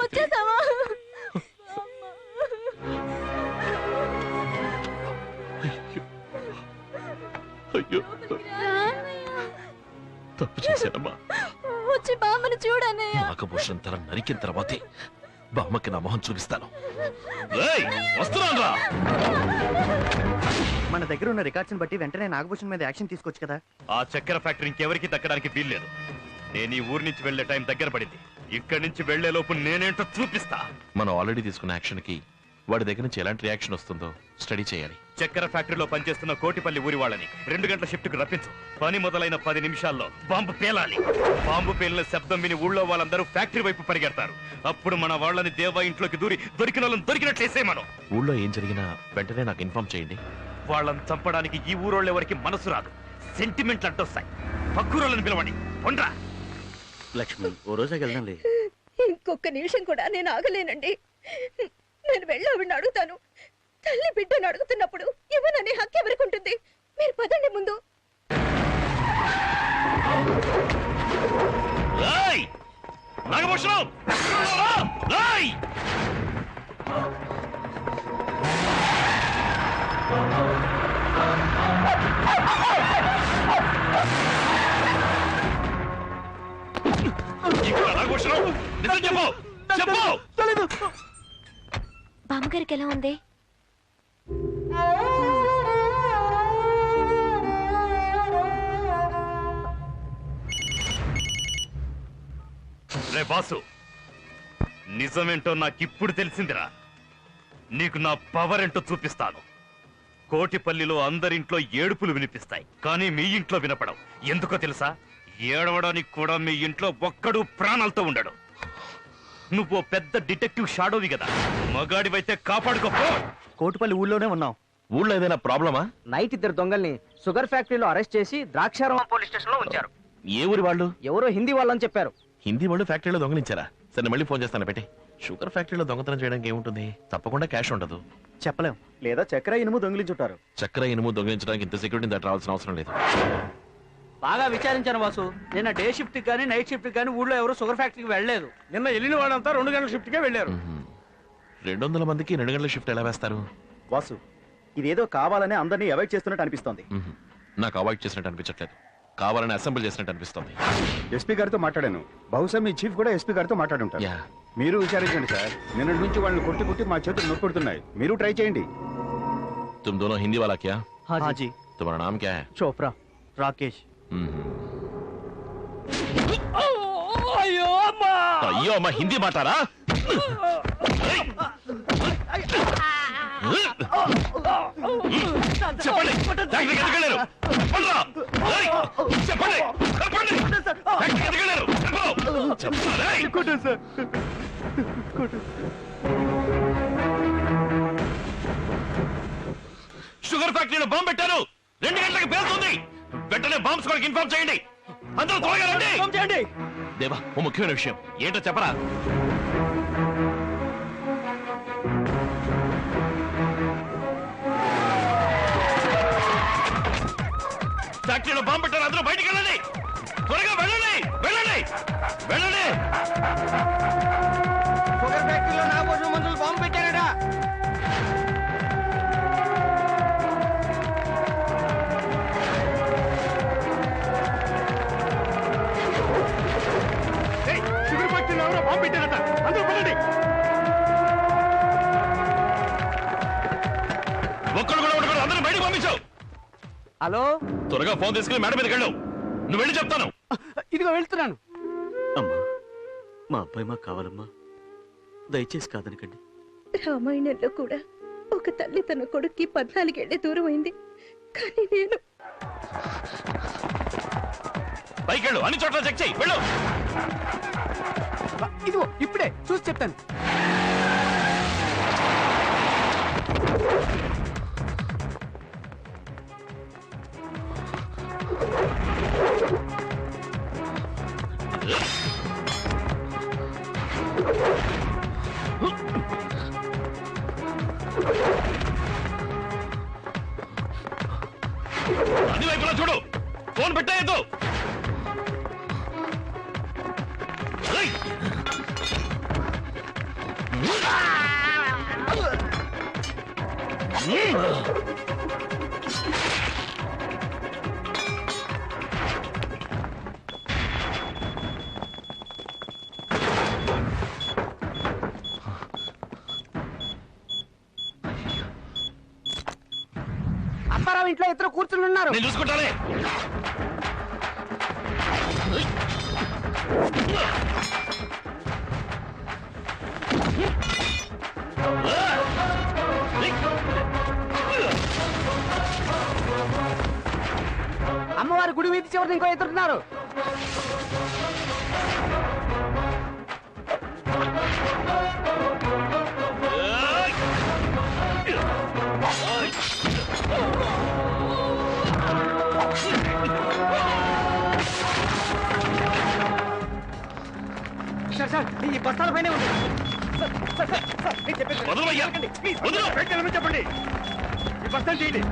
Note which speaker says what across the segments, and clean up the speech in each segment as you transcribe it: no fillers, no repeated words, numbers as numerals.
Speaker 1: వచ్చేసావా?
Speaker 2: అయ్యో తప్పు చేశానమ్మా.
Speaker 1: వచ్చి బామ్మని చూడన్నయ్య.
Speaker 2: నాగభూషణం తల నరికిన తర్వాతే బామ్మకి నా మొహం చూపిస్తాను. వస్తున్నాను.
Speaker 3: మన దగ్గర ఉన్న రికార్డ్స్ బట్టి వెంటనే నాగభూషణ్ మీద యాక్షన్ తీసుకోవచ్చు కదా.
Speaker 4: ఆ చక్కెర ఫ్యాక్టరీ ఇంకెవరికి దక్కడానికి వీల్లేదు. నేను ఈ ఊరి నుంచి వెళ్లే టైం దగ్గర పడింది. ఇక్కడి నుంచి వెళ్లే లోపు నేనేంటో చూపిస్తా.
Speaker 2: మనం ఆల్రెడీ తీసుకున్న యాక్షన్ కి వాడి దగ్గర నుంచి ఎలాంటి రియాక్షన్ వస్తుందో స్టడీ చేయాలి.
Speaker 4: చక్కెర ఫ్యాక్టరీలో పనిచేస్తున్న కోటిపల్లి ఊరి వాళ్ళని 2 గంటల షిఫ్ట్ కు రప్పించు. పని మొదలైన 10 నిమిషాల్లో బాంబు పేలాలి. బాంబు పేలిన శబ్దం విని ఊళ్ళో వాళ్ళందరూ ఫ్యాక్టరీ వైపు పరిగెడతారు. అప్పుడు మన వాళ్ళని దేవా ఇంట్లోకి దూరి దొరికిన వాళ్ళని దొరికినట్లేసే. మనం
Speaker 2: ఊళ్ళో ఏం జరిగినా వెంటనే నాకు ఇన్ఫార్మ్ చేయండి.
Speaker 4: వాళ్ళని చంపడానికి ఈ ఊరోళ్ళెవరికి మనసు రాదు. సెంటిమెంట్లు అంటొస్తాయి. పక్కూరోళ్ళని పిలవండి. పొండ్రా
Speaker 3: లక్ష్మి, ఓ రోజు వెళ్దాంలే.
Speaker 1: ఇంకొక నిమిషం కూడా నేను ఆగలేనండి. నేను వెళ్ళావిని అడుగుతాను. తల్లి బిడ్డను అడుగుతున్నప్పుడు ఇవ్వననే హక్కు ఎవరికి ఉంటుంది? మీరు పదండి ముందు.
Speaker 4: నాగభూషణం
Speaker 1: బామ్మగారికి ఎలా ఉంది?
Speaker 4: రే బాసు, నిజమేంటో నాకిప్పుడు తెలిసిందిరా. నీకు నా పవర్ ఏంటో చూపిస్తాను. కోటిపల్లిలో అందరింట్లో ఏడుపులు వినిపిస్తాయి, కానీ మీ ఇంట్లో వినపడవు. ఎందుకో తెలుసా? ఏడవడానికి కూడా మీ ఇంట్లో ఒక్కడు ప్రాణాలతో ఉండడు. నువ్వు పెద్ద డిటెక్టివ్ షాడోవి కదా, మగాడివైతే కాపాడుకోపో.
Speaker 3: కోటిపల్లి ఊళ్ళోనే ఉన్నాం.
Speaker 2: ఊళ్ళో ఏదైనా ప్రాబ్లమా?
Speaker 5: నైట్ 2 దొంగల్ని షుగర్ ఫ్యాక్టరీలో అరెస్ట్ చేసి ద్రాక్షారామం పోలీస్ స్టేషన్ లో ఉంచారు.
Speaker 2: ఏ ఊరి వాళ్ళు?
Speaker 5: ఎవరో హిందీ వాళ్ళని చెప్పారు.
Speaker 2: హిందీ వాళ్ళు ఫ్యాక్టరీలో దొంగలించారా? సరే మళ్ళీ ఫోన్ చేస్తాను. పెట్టి షుగర్ ఫ్యాక్టరీలో దొంగతనం చేయడానికి ఏముంటుంది? తప్పకుండా క్యాష్ ఉండదు.
Speaker 3: చెప్పలేం. లేదా చక్కెర ఇనుము దొంగిలించుంటారు.
Speaker 2: చక్కెర ఇనుము దొంగిలించడానికి ఇంత సెక్యూరిటీ దాటి రావాల్సిన అవసరం లేదు.
Speaker 5: బాగా విచారించాను వాసు. నిన్న డే షిఫ్ట్ కానీ నైట్ షిఫ్ట్ కానీ ఊళ్ళో ఎవరు షుగర్ ఫ్యాక్టరీకి వెళ్ళలేదు. నిన్న వెళ్ళిన వాళ్ళంతా 2 గంటల షిఫ్ట్ కే వెళ్ళారు.
Speaker 2: 200 మందికి 2 గంటల షిఫ్ట్ ఎలా వేస్తారు?
Speaker 3: వాసు, ఇదేదో కావాలని అందరినీ అవాయిడ్ చేస్తున్నట్టు అనిపిస్తోంది.
Speaker 2: నాకు అవాయిడ్ చేసినట్టు అనిపించట్లేదు, కావాలని అసెంబ్లీ చేసినట్టు అనిపిస్తుంది.
Speaker 6: ఎస్పీ గారితో మాట్లాడాను. బహుశా మీ చీఫ్ కూడా ఎస్పీ గారితో మాట్లాడుంటారు. మీరు విచారించండి సార్. నిన్నటి నుంచి వాళ్ళని కొట్టి మా చేతులు నొప్పుడుతున్నాయి. మీరు ట్రై చేయండి.
Speaker 2: तुम दोनों हिंदी वाला क्या?
Speaker 3: हाँ जी।
Speaker 2: तुम्हारा नाम क्या है?
Speaker 3: चोपड़ा राकेश।
Speaker 2: అయ్యో అమ్మా, హిందీ మాట్లారా? చెప్పండి, ఫ్యాక్టరీకి ఎందుకు వెళ్ళారు? చెప్పండి, ఫ్యాక్టరీకి ఎందుకు వెళ్ళారు? షుగర్ ఫ్యాక్టరీలో బాంబు పెట్టారు. 2 గంటలకు పేలుతుంది. వెంటనే బాంబ్ స్క్వాడ్కి ఇన్ఫార్మ్ చేయండి. అందరూ త్వరగా రండి. దేవా, ఓ ముఖ్యమైన విషయం ఏంటో చెప్పరా? ఫ్యాక్టరీలో బాంబు పెట్టారు. అందరూ బయటికి వెళ్ళండి. త్వరగా వెళ్ళండి, వెళ్ళండి, వెళ్ళండి.
Speaker 5: షుగర్ ఫ్యాక్టరీలో నాగభూషణం మనుషులు బాంబు పెట్టారట.
Speaker 6: షుగర్ ఫ్యాక్టరీలో ఎవరో బాంబు పెట్టారట. అందరూ వెళ్ళండి.
Speaker 2: ఒక్కడు కూడా ఉండకూడదు. అందరూ బయటికి పంపించావు.
Speaker 5: హలో,
Speaker 2: త్వరగా ఫోన్ తీసుకుని మేడం మీదకి వెళ్ళు. నువ్వు వెళ్ళి చెప్తాను.
Speaker 5: ఇదిగో వెళ్తున్నాను.
Speaker 3: అమ్మా, మా అబ్బాయి మాకు కావాలమ్మా, దయచేసి కాదనకండి.
Speaker 1: రామాయణంలో కూడా ఒక తల్లి తన కొడుక్కి 14 ఏళ్లే దూరం అయింది. కానీ నేను
Speaker 2: పైకి వెళ్ళు, అన్ని చోట్ల చెక్ చేయి. వెళ్ళు.
Speaker 5: ఇదిగో ఇప్పుడే చూసి చెప్తాను.
Speaker 2: అన్ని వైపులా చూడు. ఫోన్ పెట్టేయద్దు.
Speaker 5: అప్పారావు ఇంట్లో ఇద్దరు కూర్చుని ఉన్నారు.
Speaker 2: నేను చూసుకుంటానే.
Speaker 5: అమ్మవారి గుడి వీధి చివరిని ఇంకో ఎదురుతున్నారు. సార్ సార్ ఈ బస్తాల పైన ఉంది.
Speaker 2: వదలవయ్యా. వదలు.
Speaker 6: చెప్పండి ఈ బస్తాలు చేయండి.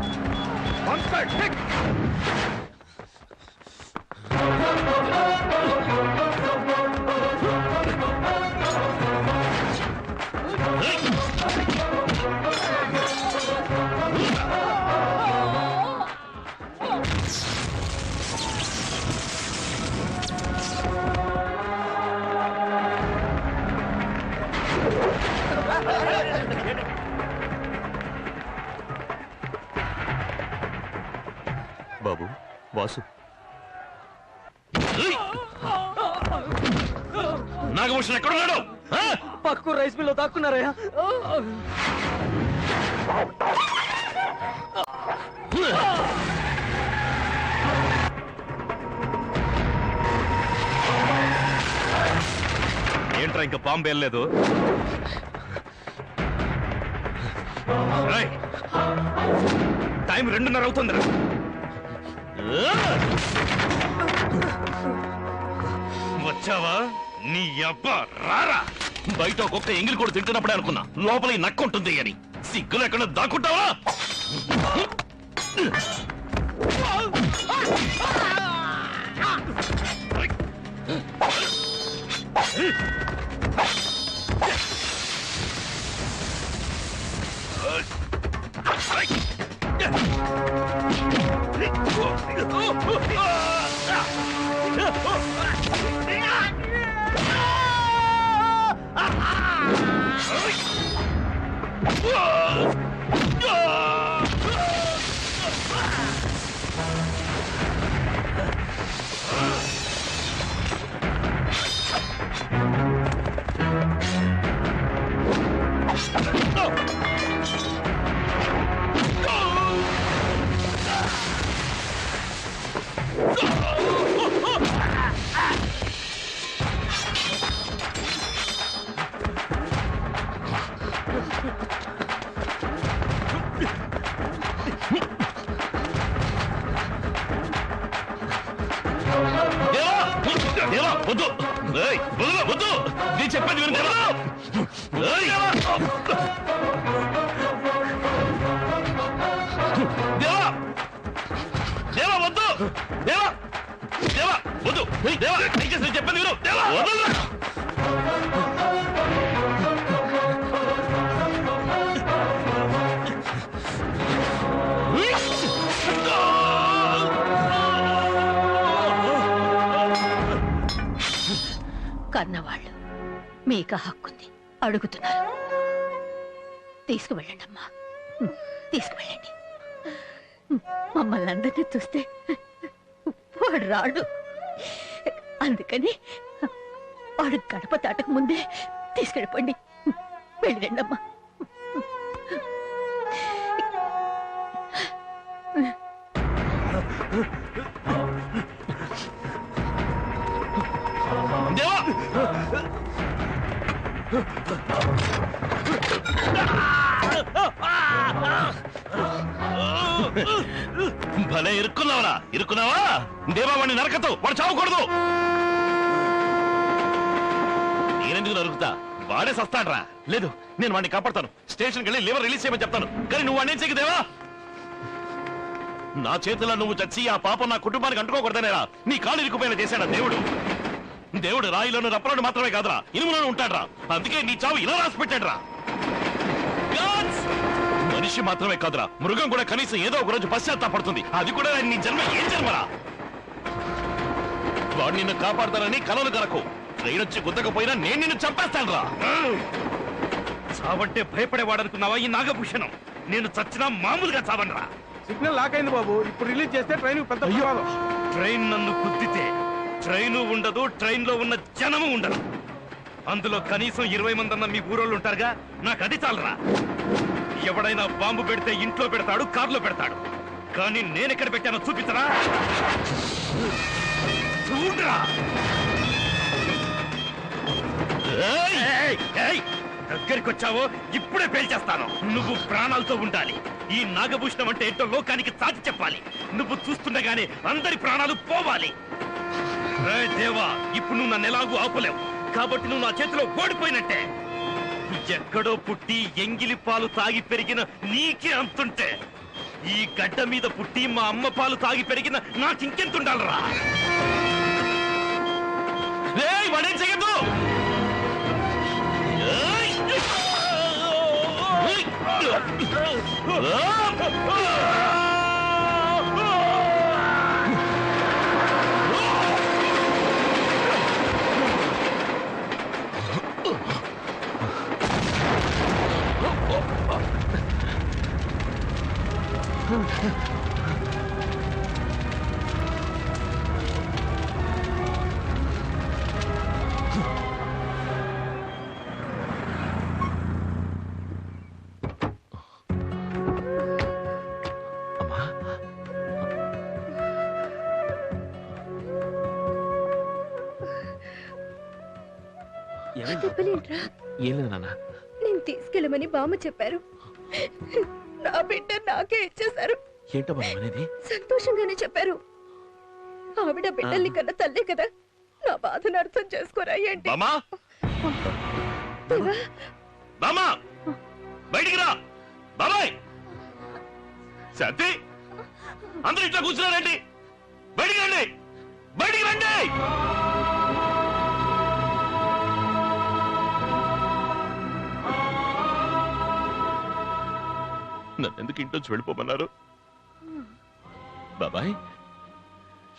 Speaker 2: బాబు, వాసు, నాగభూషణ్ ఎక్కడున్నాడు?
Speaker 5: పక్కు రైస్ మిల్లో దాక్కున్నారయ్యా.
Speaker 4: ఏంట్రా ఇంకా బాంబు వెళ్ళలేదు? టైం 2:30 అవుతుందిరా. వచ్చావా? నీ అబ్బ రారా.
Speaker 2: బయట ఒక్కొక్క ఎంగిలి కూడా తింటున్నప్పుడే అనుకున్నా లోపల ఈ నక్క ఉంటుంది అని. సిగ్గులు ఎక్కడ దాక్కుంటావా? వద్దు, వద్దు, నేను చెప్పేది విను. దేవా, దేవా వద్దు, దేవా, దేవా వద్దు, దేవా దయచేసి నేను చెప్పేది విను. దేవా వదలరా.
Speaker 1: కన్నవాళ్ళు మీకు హక్కుంది, అడుగుతున్నారు. తీసుకువెళ్ళండి అమ్మా, తీసుకువెళ్ళండి. మమ్మల్ని అందరినీ చూస్తే వాడు రాడు, అందుకని వాడు గడప దాటక ముందే తీసుకెళ్ళిపోండి. వెళ్ళండి అమ్మా.
Speaker 2: దేవా, భలే ఇరుక్కున్నావరా, ఇరుక్కున్నావా? దేవా వాడిని నరకదు, వాడు చావకూడదు. నేనెందుకు నరుకుతా? వాడే సస్తాడ్రా. లేదు, నేను వాడిని కాపాడతాను. స్టేషన్కి వెళ్ళి లివర్ రిలీజ్ చేయమని చెప్తాను. కానీ నువ్వు వాడిని చేయకు దేవా. నా చేతిలో నువ్వు చచ్చి ఆ పాపం నా కుటుంబానికి అంటుకోకూడదనేరా నీ కాలు ఇరుక్కుపోయిన చేశాడా దేవుడు. దేవుడు రాయిలోను రప్పలను మాత్రమే కాదురా ఇనుములోనూ ఉంటాడ్రా. అందుకే నీ చావు ఇలా రాసి పెట్టాడ్రా. మనిషి మాత్రమే కాదురా, మృగం కూడా కనీసం ఏదో ఒక రోజు పశ్చాత్తాపడుతుంది. అది కూడా నీ జన్మ ఏం జన్మరా? వాడు నిన్ను కాపాడతానని కలలు కరకు. ట్రైన్ వచ్చి గుద్దకపోయినా నేను నిన్ను చంపేస్తాను రా.
Speaker 4: చావంటే భయపడేవాడనుకున్నావా ఈ నాగభూషణం? నేను చచ్చినా మామూలుగా చావనరా.
Speaker 5: సిగ్నల్ లాక్ అయింది బాబు. ఇప్పుడు రిలీజ్ చేస్తే ట్రైన్ పెద్ద ప్రమాదం.
Speaker 4: ట్రైన్ నన్ను గుద్దితే ట్రైను ఉండదు, ట్రైన్ లో ఉన్న జనము ఉండదు. అందులో కనీసం 20 మంది అన్న మీ ఊరోళ్ళు ఉంటారుగా, నాకు అది చాలరా. ఎవడైనా బాంబు పెడితే ఇంట్లో పెడతాడు, కార్లో పెడతాడు. కానీ నేనెక్కడ పెట్టానో చూపించరా. చూడరా. దగ్గరికి వచ్చావో ఇప్పుడే పేల్చేస్తాను. నువ్వు ప్రాణాలతో ఉండాలి. ఈ నాగభూషణం అంటే ఏంటో లోకానికి చాటి చెప్పాలి. నువ్వు చూస్తుండగానే అందరి ప్రాణాలు పోవాలి. దేవా, ఇప్పుడు నువ్వు నన్ను ఎలాగూ ఆపలేవు కాబట్టి నువ్వు నా చేతిలో ఓడిపోయినట్టే. ఎక్కడో పుట్టి ఎంగిలి పాలు తాగి పెరిగిన నీకే అంతుంటే, ఈ గడ్డ మీద పుట్టి మా అమ్మ పాలు తాగి పెరిగిన నాకింకెంతుండాలరా.
Speaker 2: వాడేం చెయ్యద్దు.
Speaker 1: చెప్పలేంట్రా?
Speaker 2: ఏం లేదు నాన్న.
Speaker 1: నేను తీసుకెళ్ళమని బామ్మ చెప్పారు. నా బిడ్డ నాకే ఇచ్చేశారు.
Speaker 2: ఏంటమ్మా అనేది?
Speaker 1: సంతోషంగానే చెప్పారు. ఆవిడ బిడ్డల్ని కన్నా తల్లే కదా. నా బాధను అర్థం చేసుకోరా ఏంటి?
Speaker 2: బామా, బామా, బయటికి రా. బాబాయ్, శాంతి, అందరూ ఇట్లా కూర్చున్నారండి. బయటికి రండి, బయటికి రండి. నన్నెందుకు ఇంట్లోంచి వెళ్ళిపోమన్నారు? బాబాయ్,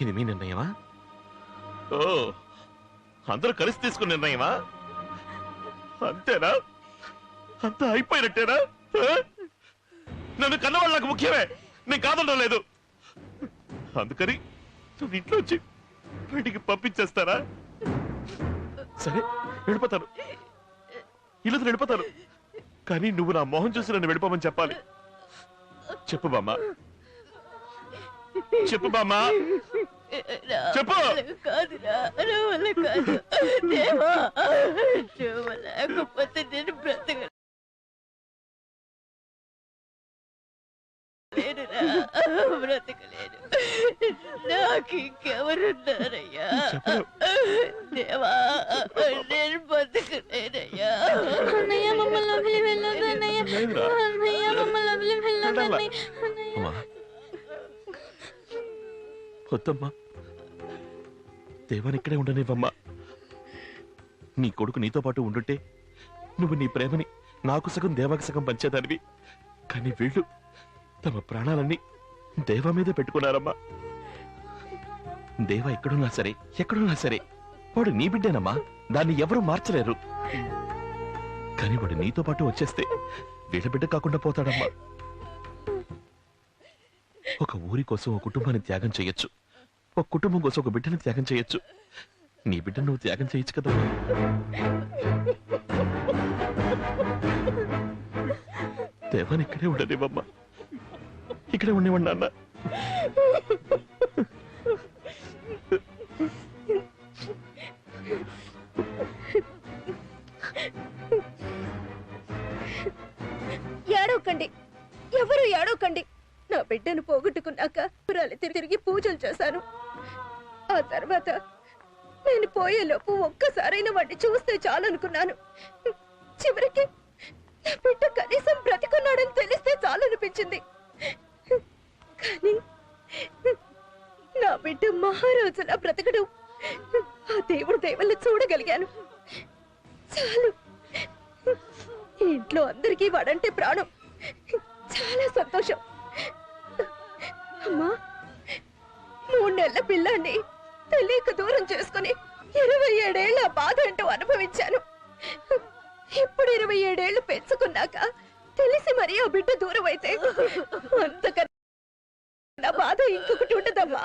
Speaker 2: ఇది మీ నిర్ణయమా? ఓ, అందరూ కలిసి తీసుకున్న నిర్ణయమా? అంతేనా? అంతా అయిపోయినట్టేనా? నన్ను కన్నవాళ్ళు నాకు ముఖ్యమే, నేను కాదనడం లేదు. అందుకని నువ్వు ఇంట్లో వచ్చి బయటికి పంపించేస్తారా? సరే, వెళ్ళిపోతాను, ఇల్లు వెళ్ళిపోతాను. కానీ నువ్వు నా మొహం చూసి నన్ను వెళ్ళిపోమని చెప్పాలి. చెప్పు బామ్మ, చెప్పు బామ్మ, చెప్పు.
Speaker 1: లేకపోతే నేను బ్రతకలేనురా. బ్రతకలేను. నాకు ఇంకెవరున్నారయ్యా? దేవా, నేను బతకలేనయ్యా. అన్నయ్య, మమ్మల్ని వదిలి వెళ్ళదు అన్నయ్య. అన్నయ్య, మమ్మల్ని వదిలి వెళ్ళదు అన్నయ్య.
Speaker 2: వద్దమ్మా, దేవాని ఇక్కడే ఉండనివ్వమ్మా. నీ కొడుకు నీతో పాటు ఉండుంటే నువ్వు నీ ప్రేమని నాకు సగం దేవాకి సగం పంచేదానివి. కానీ వీళ్ళు తమ ప్రాణాలన్నీ దేవా మీదే పెట్టుకున్నారమ్మా. దేవా ఎక్కడున్నా సరే, ఎక్కడున్నా సరే వాడు నీ బిడ్డేనమ్మా. దాన్ని ఎవరూ మార్చలేరు. కానీ వాడు నీతో పాటు వచ్చేస్తే వీళ్ళ బిడ్డ కాకుండా పోతాడమ్మా. ఒక ఊరి కోసం ఒక కుటుంబాన్ని త్యాగం చేయొచ్చు, ఒక కుటుంబం కోసం ఒక బిడ్డని త్యాగం చేయొచ్చు. నీ బిడ్డ నువ్వు త్యాగం చేయొచ్చు కదా. దేవాన్ని ఇక్కడే ఉండనివ్వమ్మా, ఇక్కడే ఉండేవాడిని అన్న.
Speaker 1: ఏడవకండి, ఎవరు ఏడవకండి. నా బిడ్డను పోగొట్టుకున్నాక పురాలు తిరిగి పూజలు చేశాను. ఆ తర్వాత నేను పోయేలోపు ఒక్కసారైనా వాడిని చూస్తే చాలనుకున్నాను. చివరికి నా బిడ్డ కనీసం బ్రతికున్నాడని తెలిస్తే చాలనిపించింది. కానీ నా బిడ్డ మహారాజులా బ్రతకడం ఆ దేవుడి దేవుళ్ళు చూడగలిగాను. చాలు. ఈ ఇంట్లో అందరికీ వాడంటే ప్రాణం. చాలా సంతోషం. అమ్మా, 3 నెలల పిల్లాన్ని తెలియక దూరం చేసుకుని 27 ఏళ్ల బాధ అంటూ అనుభవించాను. ఇప్పుడు 27 ఏళ్లు పెంచుకున్నాక తెలిసి మరీ ఆ బిడ్డ దూరం అయితే అంతకన్నా బాధ ఇంకొకటి ఉండదమ్మా.